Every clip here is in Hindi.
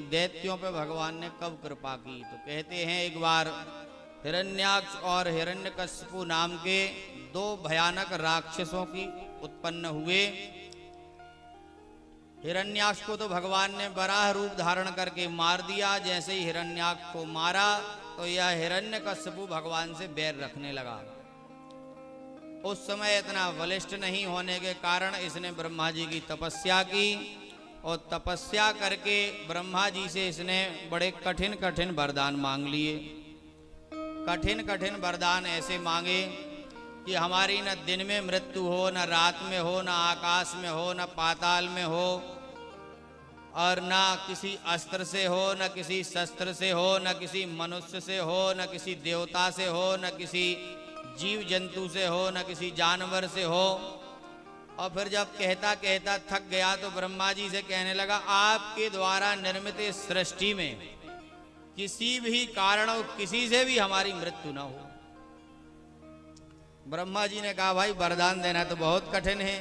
दैत्यों पे भगवान ने कब कृपा की। तो कहते हैं एक बार हिरण्याक्ष और हिरण्यकश्यपु नाम के दो भयानक राक्षसों की उत्पन्न हुए। हिरण्याक्ष को तो भगवान ने वराह रूप धारण करके मार दिया। जैसे ही हिरण्याक्ष को मारा तो यह हिरण्यकश्यपु भगवान से बैर रखने लगा। उस समय इतना बलिष्ठ नहीं होने के कारण इसने ब्रह्मा जी की तपस्या की और तपस्या करके ब्रह्मा जी से इसने बड़े कठिन कठिन वरदान मांग लिए। कठिन कठिन वरदान ऐसे मांगे कि हमारी न दिन में मृत्यु हो, न रात में हो, न आकाश में हो, न पाताल में हो, और न किसी अस्त्र से हो, न किसी शस्त्र से हो, न किसी मनुष्य से हो, न किसी देवता से हो, न किसी जीव जंतु से हो, न किसी जानवर से हो। और फिर जब कहता कहता थक गया तो ब्रह्मा जी से कहने लगा, आपके द्वारा निर्मित इस सृष्टि में किसी भी कारण और किसी से भी हमारी मृत्यु ना हो। ब्रह्मा जी ने कहा, भाई वरदान देना तो बहुत कठिन है,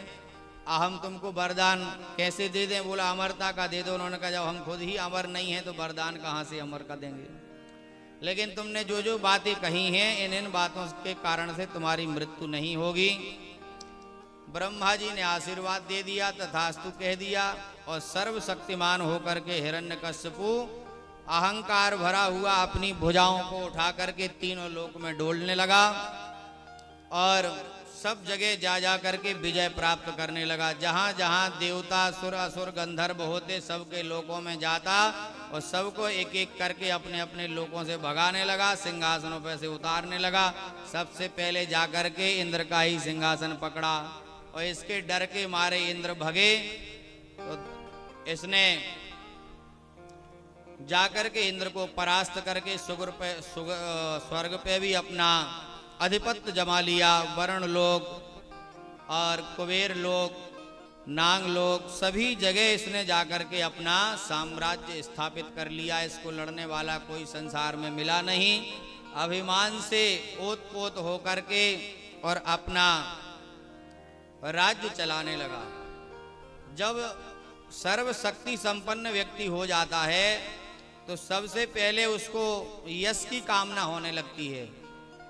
हम तुमको वरदान कैसे दे दें। बोला, अमरता का दे दो। उन्होंने कहा, जब हम खुद ही अमर नहीं हैं तो वरदान कहाँ से अमर का देंगे। लेकिन तुमने जो जो बातें कही हैं, इन इन बातों के कारण से तुम्हारी मृत्यु नहीं होगी। ब्रह्मा जी ने आशीर्वाद दे दिया, तथास्तु कह दिया। और सर्वशक्तिमान होकर के हिरण्यकश्यपु अहंकार भरा हुआ अपनी भुजाओं को उठा करके तीनों लोक में डोलने लगा और सब जगह जा जा करके विजय प्राप्त करने लगा। जहाँ जहाँ देवता सुर असुर गंधर्व होते सबके लोकों में जाता और सबको एक एक करके अपने अपने लोकों से भगाने लगा, सिंहासनों पर से उतारने लगा। सबसे पहले जा करके इंद्र का ही सिंहासन पकड़ा और इसके डर के मारे इंद्र भगे। तो इसने जाकर के इंद्र को परास्त करके स्वर्ग पे भी अपना अधिपत्य जमा लिया। वरुण लोक और कुबेर लोक, नाग लोक, सभी जगह इसने जाकर के अपना साम्राज्य स्थापित कर लिया। इसको लड़ने वाला कोई संसार में मिला नहीं। अभिमान से ओतपोत होकर के और अपना राज्य चलाने लगा। जब सर्वशक्ति संपन्न व्यक्ति हो जाता है तो सबसे पहले उसको यश की कामना होने लगती है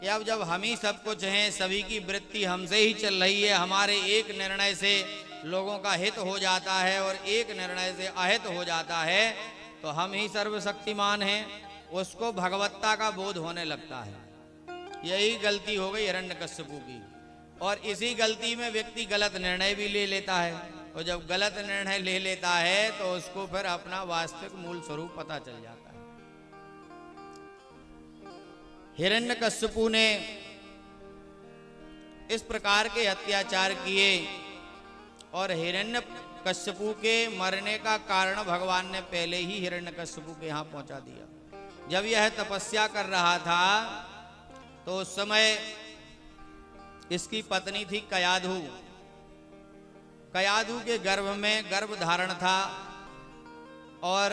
कि अब जब हम ही सब कुछ हैं, सभी की वृत्ति हमसे ही चल रही है, हमारे एक निर्णय से लोगों का हित हो जाता है और एक निर्णय से अहित हो जाता है, तो हम ही सर्वशक्तिमान हैं, उसको भगवत्ता का बोध होने लगता है। यही गलती हो गई हिरण्यकश्यपु की। और इसी गलती में व्यक्ति गलत निर्णय भी ले लेता है, और जब गलत निर्णय ले लेता है तो उसको फिर अपना वास्तविक मूल स्वरूप पता चल जाता है। हिरण्यकश्यपु ने इस प्रकार के अत्याचार किए और हिरण्यकश्यपु के मरने का कारण भगवान ने पहले ही हिरण्यकश्यपु के यहाँ पहुंचा दिया। जब यह तपस्या कर रहा था तो उस समय इसकी पत्नी थी कयाधु। कयाधु के गर्भ में गर्भ धारण था और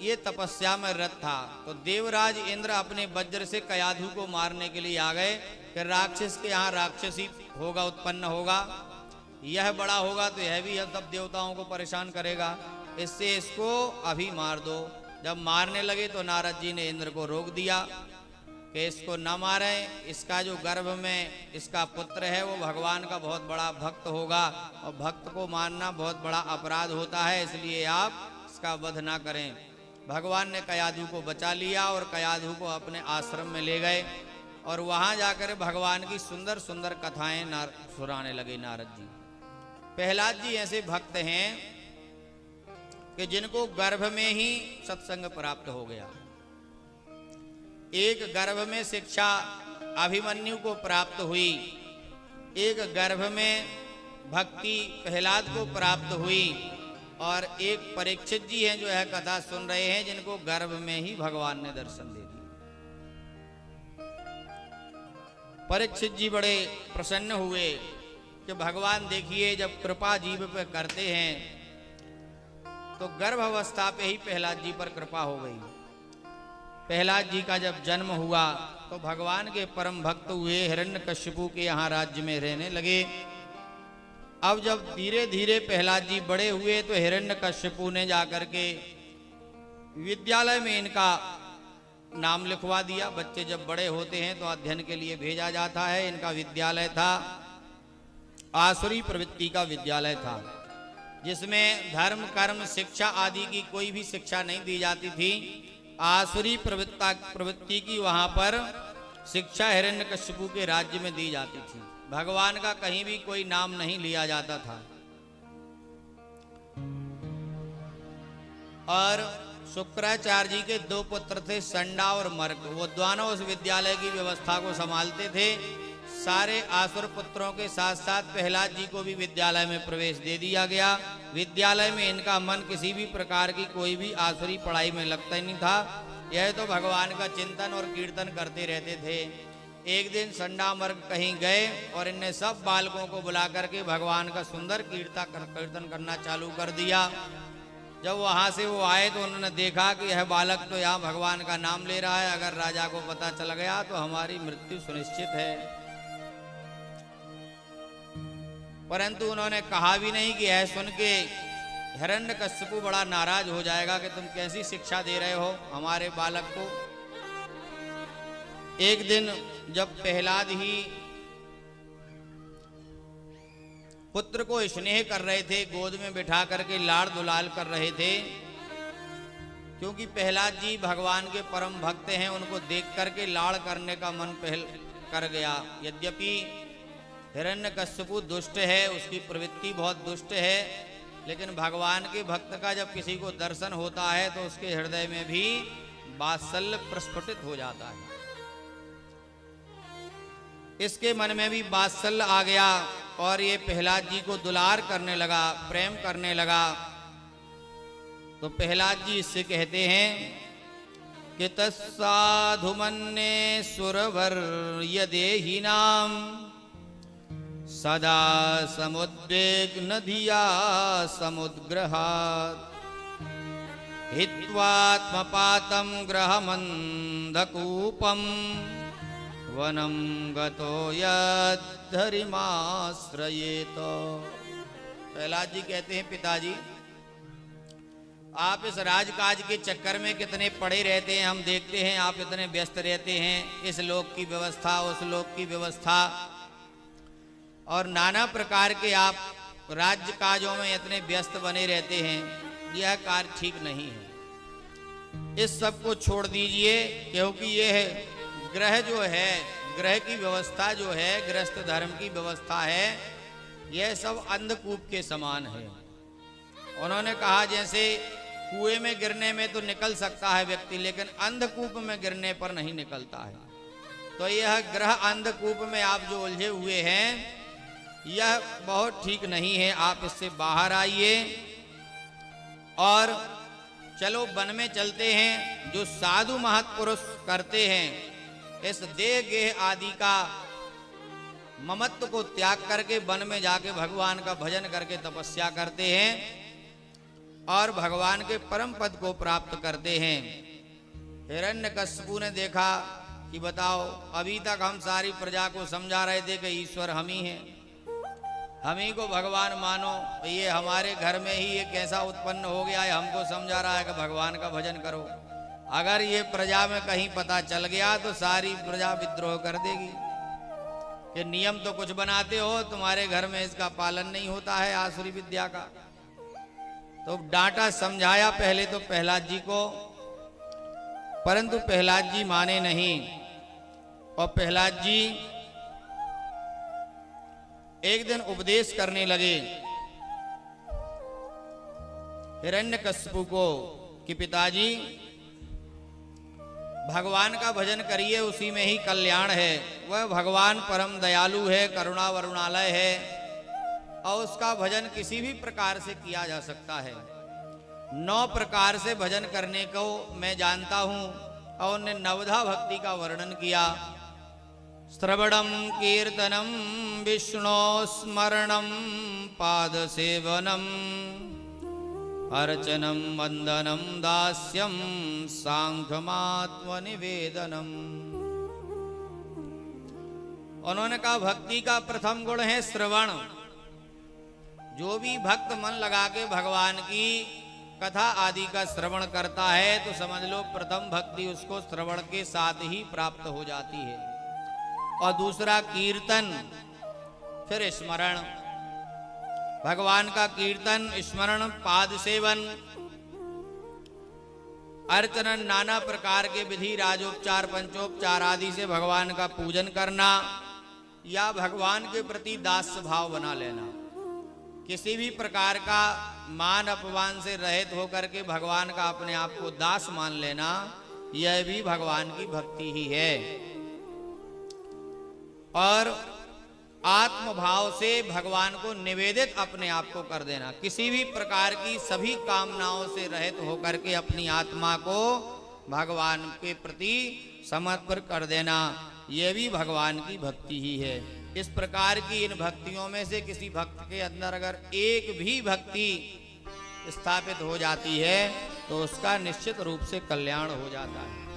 ये तपस्या में रत था। तो देवराज इंद्र अपने वज्र से कयाधु को मारने के लिए आ गए कि राक्षस के यहाँ राक्षसी होगा, उत्पन्न होगा, यह बड़ा होगा तो यह भी सब देवताओं को परेशान करेगा, इससे इसको अभी मार दो। जब मारने लगे तो नारद जी ने इंद्र को रोक दिया कि इसको न मारें, इसका जो गर्भ में इसका पुत्र है वो भगवान का बहुत बड़ा भक्त होगा और भक्त को मारना बहुत बड़ा अपराध होता है, इसलिए आप इसका वध ना करें। भगवान ने कयाधु को बचा लिया और कयाधु को अपने आश्रम में ले गए और वहां जाकर भगवान की सुंदर सुंदर कथाएं सुनाने लगे नारद जी। प्रहलाद जी ऐसे भक्त हैं कि जिनको गर्भ में ही सत्संग प्राप्त हो गया। एक गर्भ में शिक्षा अभिमन्यु को प्राप्त हुई, एक गर्भ में भक्ति प्रहलाद को प्राप्त हुई और एक परीक्षित जी हैं जो है कथा सुन रहे हैं, जिनको गर्भ में ही भगवान ने दर्शन दे दिए। परीक्षित जी बड़े प्रसन्न हुए कि भगवान देखिए जब कृपा जीव पे करते हैं तो गर्भ अवस्था पे ही प्रहलाद जी पर कृपा हो गई। प्रहलाद जी का जब जन्म हुआ तो भगवान के परम भक्त हुए, हिरण्यकश्यपु के यहाँ राज्य में रहने लगे। अब जब धीरे धीरे प्रहलाद जी बड़े हुए तो हिरण्यकश्यपु ने जाकर के विद्यालय में इनका नाम लिखवा दिया। बच्चे जब बड़े होते हैं तो अध्ययन के लिए भेजा जाता है। इनका विद्यालय था आसुरी प्रवृत्ति का विद्यालय था, जिसमें धर्म कर्म शिक्षा आदि की कोई भी शिक्षा नहीं दी जाती थी। आसुरी प्रवृत्ति की वहां पर शिक्षा हिरण्यकश्यपु के राज्य में दी जाती थी। भगवान का कहीं भी कोई नाम नहीं लिया जाता था। और शुक्राचार्य जी के दो पुत्र थे, संडा और मर्क। वो दोनों उस विद्यालय की व्यवस्था को संभालते थे। सारे आसुर पुत्रों के साथ साथ प्रहलाद जी को भी विद्यालय में प्रवेश दे दिया गया। विद्यालय में इनका मन किसी भी प्रकार की कोई भी आसुरी पढ़ाई में लगता ही नहीं था। यह तो भगवान का चिंतन और कीर्तन करते रहते थे। एक दिन संडा मर्ग कहीं गए और इनने सब बालकों को बुला करके भगवान का सुंदर कीर्तन करना चालू कर दिया। जब वहां से वो आए तो उन्होंने देखा कि यह बालक तो यहाँ भगवान का नाम ले रहा है, अगर राजा को पता चल गया तो हमारी मृत्यु सुनिश्चित है। परंतु उन्होंने कहा भी नहीं कि यह सुन के हिरण्यकश्यपु बड़ा नाराज हो जाएगा कि तुम कैसी शिक्षा दे रहे हो हमारे बालक को। एक दिन जब प्रहलाद ही पुत्र को स्नेह कर रहे थे, गोद में बिठा करके लाड़ दुलाल कर रहे थे, क्योंकि प्रहलाद जी भगवान के परम भक्त हैं, उनको देख करके लाड़ करने का मन पहल कर गया। यद्यपि हिरण्यकश्यपु दुष्ट है, उसकी प्रवृत्ति बहुत दुष्ट है, लेकिन भगवान के भक्त का जब किसी को दर्शन होता है तो उसके हृदय में भी वात्सल्य प्रस्फुटित हो जाता है। इसके मन में भी वात्सल्य आ गया और ये प्रहलाद जी को दुलार करने लगा, प्रेम करने लगा। तो प्रहलाद जी इससे कहते हैं कि तत्साधु मन्ये सुरवर यदेहिनाम सदा समुद्विग्न धिया समुद्ग्रहात् हित्वात्मपातं ग्रहमन्धकूपम् वनं गतो यद्धरिमाश्रयेत। प्रहलाद जी कहते हैं, पिताजी आप इस राजकाज के चक्कर में कितने पड़े रहते हैं, हम देखते हैं आप इतने व्यस्त रहते हैं, इस लोक की व्यवस्था उस लोक की व्यवस्था, और नाना प्रकार के आप राज्य काजों में इतने व्यस्त बने रहते हैं, यह कार्य ठीक नहीं है। इस सब को छोड़ दीजिए, क्योंकि यह ग्रह जो है, ग्रह की व्यवस्था जो है, गृहस्थ धर्म की व्यवस्था है, यह सब अंधकूप के समान है। उन्होंने कहा जैसे कुएं में गिरने में तो निकल सकता है व्यक्ति, लेकिन अंधकूप में गिरने पर नहीं निकलता है। तो यह ग्रह अंधकूप में आप जो उलझे हुए हैं, यह बहुत ठीक नहीं है, आप इससे बाहर आइए और चलो वन में चलते हैं। जो साधु महत्पुरुष करते हैं, इस देह गेह आदि का ममत्व को त्याग करके वन में जाके भगवान का भजन करके तपस्या करते हैं और भगवान के परम पद को प्राप्त करते हैं। हिरण्यकश्यपु ने देखा कि बताओ, अभी तक हम सारी प्रजा को समझा रहे थे कि ईश्वर हम ही हैं, हम ही को भगवान मानो, ये हमारे घर में ही ये कैसा उत्पन्न हो गया है, हमको समझा रहा है कि भगवान का भजन करो। अगर ये प्रजा में कहीं पता चल गया तो सारी प्रजा विद्रोह कर देगी कि नियम तो कुछ बनाते हो, तुम्हारे घर में इसका पालन नहीं होता है आसुरी विद्या का। तो डांटा समझाया पहले तो प्रहलाद जी को, परंतु प्रहलाद जी माने नहीं। और प्रहलाद जी एक दिन उपदेश करने लगे हिरण्यकश्यपु को कि पिताजी भगवान का भजन करिए, उसी में ही कल्याण है। वह भगवान परम दयालु है, करुणा वरुणालय है और उसका भजन किसी भी प्रकार से किया जा सकता है। 9 प्रकार से भजन करने को मैं जानता हूं और उन्हें नवधा भक्ति का वर्णन किया। श्रवणम कीर्तनम विष्णु स्मरणम पाद सेवनम अर्चनम वंदनम दास्यम सांख्यमात्म निवेदनम। उन्होंने कहा भक्ति का प्रथम गुण है श्रवण। जो भी भक्त मन लगा के भगवान की कथा आदि का श्रवण करता है तो समझ लो प्रथम भक्ति उसको श्रवण के साथ ही प्राप्त हो जाती है। और दूसरा कीर्तन, फिर स्मरण, भगवान का कीर्तन, स्मरण, पाद सेवन, अर्चन, नाना प्रकार के विधि राजोपचार पंचोपचार आदि से भगवान का पूजन करना या भगवान के प्रति दास्य भाव बना लेना। किसी भी प्रकार का मान अपमान से रहित होकर के भगवान का अपने आप को दास मान लेना, यह भी भगवान की भक्ति ही है। और आत्म भाव से भगवान को निवेदित अपने आप को कर देना, किसी भी प्रकार की सभी कामनाओं से रहित होकर के अपनी आत्मा को भगवान के प्रति समर्पित कर देना, यह भी भगवान की भक्ति ही है। इस प्रकार की इन भक्तियों में से किसी भक्त के अंदर अगर एक भी भक्ति स्थापित हो जाती है तो उसका निश्चित रूप से कल्याण हो जाता है।